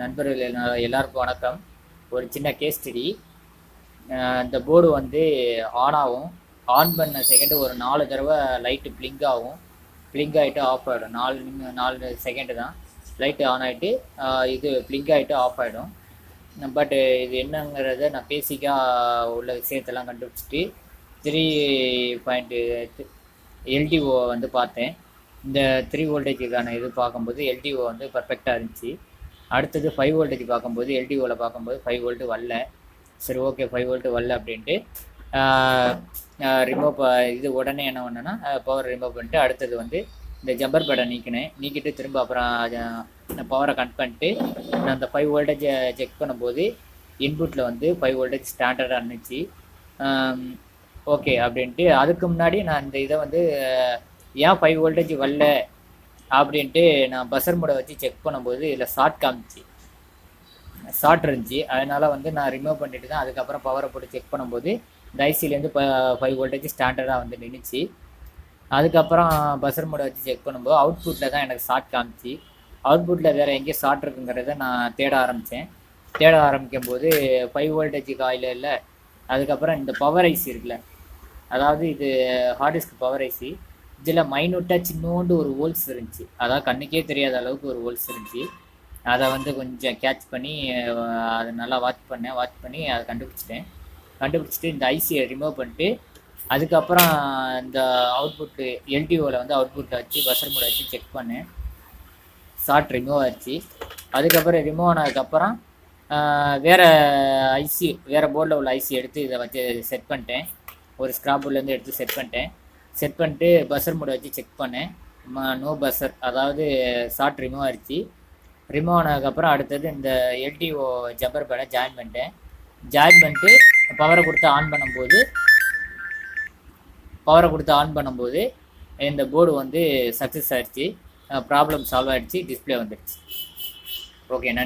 நண்பர்கள் எல்லாருக்கும் வணக்கம். ஒரு சின்ன கேஸ் ஸ்டடி. இந்த போர்டு வந்து ஆன் ஆகும். ஆன் பண்ண செகண்டு ஒரு 4 தடவை லைட்டு பிளிங்க் ஆகும். பிளிங்க் ஆகிட்டு ஆஃப் ஆகிடும். 4 செகண்டு தான் லைட்டு ஆன் ஆகிட்டு இது பிளிங்க் ஆகிட்டு ஆஃப் ஆகிடும். பட்டு இது என்னங்கிறத நான் பேசிக்காக உள்ள விஷயத்தெல்லாம் கண்டுபிடிச்சிட்டு 3 எல்டிஓ வந்து பார்த்தேன். இந்த 3 வோல்டேஜுக்கான இது பார்க்கும்போது எல்டிஓ வந்து பர்ஃபெக்டாக இருந்துச்சு. அடுத்தது 5 வோல்டேஜ் பார்க்கும்போது எல்டிஓவில் பார்க்கும்போது 5 வோல்ட்டு வரல. சரி, ஓகே 5 வோல்ட்டு வரல அப்படின்ட்டு ரிமூவ் இது உடனே என்ன பண்ணேன்னா பவர் ரிமூவ் பண்ணிட்டு அடுத்தது வந்து இந்த ஜம்பர் பேடை நீக்கிட்டு திரும்ப அப்புறம் பவரை கட் பண்ணிட்டு நான் அந்த 5 வோல்டேஜை செக் பண்ணும்போது இன்புட்டில் வந்து 5 வோல்டேஜ் ஸ்டாண்டர்டாக இருந்துச்சு. ஓகே அப்படின்ட்டு அதுக்கு முன்னாடி நான் இந்த இதை வந்து ஏன் 5 வோல்டேஜ் வரல அப்படின்ட்டு நான் பஸர் மோடை வச்சு செக் பண்ணும்போது இதில் ஷார்ட் இருந்துச்சு. அதனால் வந்து நான் ரிமூவ் பண்ணிட்டு தான் அதுக்கப்புறம் பவரை போட்டு செக் பண்ணும்போது இந்த ஐசிலேருந்து 5 வோல்டேஜ் ஸ்டாண்டர்டாக வந்து நின்றுச்சு. அதுக்கப்புறம் பஸர் மோடை வச்சு செக் பண்ணும்போது அவுட்புட்டில் தான் எனக்கு ஷார்ட் காமிச்சு. அவுட்புட்டில் வேறு எங்கேயும் ஷார்ட் இருக்குங்கிறத நான் தேட ஆரம்பிக்கும் போது 5 வோல்டேஜ் காயில் இல்லை. அதுக்கப்புறம் இந்த பவர் ஐசி இருக்குல்ல, அதாவது இது ஹார்ட் டிஸ்க் பவர் ஐசி, இதில் மைனூட்டாக சின்னோண்டு ஒரு ஹோல்ஸ் இருந்துச்சு. அதாவது கண்ணுக்கே தெரியாத அளவுக்கு ஒரு ஹோல்ஸ் இருந்துச்சு. அதை வந்து கொஞ்சம் கேட்ச் பண்ணி அதை நல்லா வாட்ச் பண்ணி அதை கண்டுபிடிச்சிட்டு இந்த ஐசியை ரிமூவ் பண்ணிட்டு அதுக்கப்புறம் இந்த அவுட்புட்டு எல்டிஓவில் வந்து அவுட்புட்டில் வச்சு பஸர் மோடை வச்சு செக் பண்ணேன். ஷார்ட் ரிமூவ் ஆச்சு. அதுக்கப்புறம் ரிமூவ் ஆனதுக்கப்புறம் வேறு போர்டில் உள்ள ஐசி எடுத்து இதை வச்சு செட் பண்ணிட்டேன். ஒரு ஸ்க்ராப் போர்ட்லேருந்து எடுத்து செட் பண்ணிட்டு பஸர் மோடை வச்சு செக் பண்ணேன். நோ பஸர், அதாவது ஷார்ட் ரிமூவ் ஆயிடுச்சு. ரிமூவ் ஆனதுக்கப்புறம் அடுத்தது இந்த எல்டிஓ ஜம்பர் பேடை ஜாயின் பண்ணிட்டு பவரை கொடுத்து ஆன் பண்ணும்போது இந்த போர்டு வந்து சக்ஸஸ் ஆகிடுச்சு. ப்ராப்ளம் சால்வ் ஆகிடுச்சு. டிஸ்பிளே வந்துடுச்சு. ஓகே.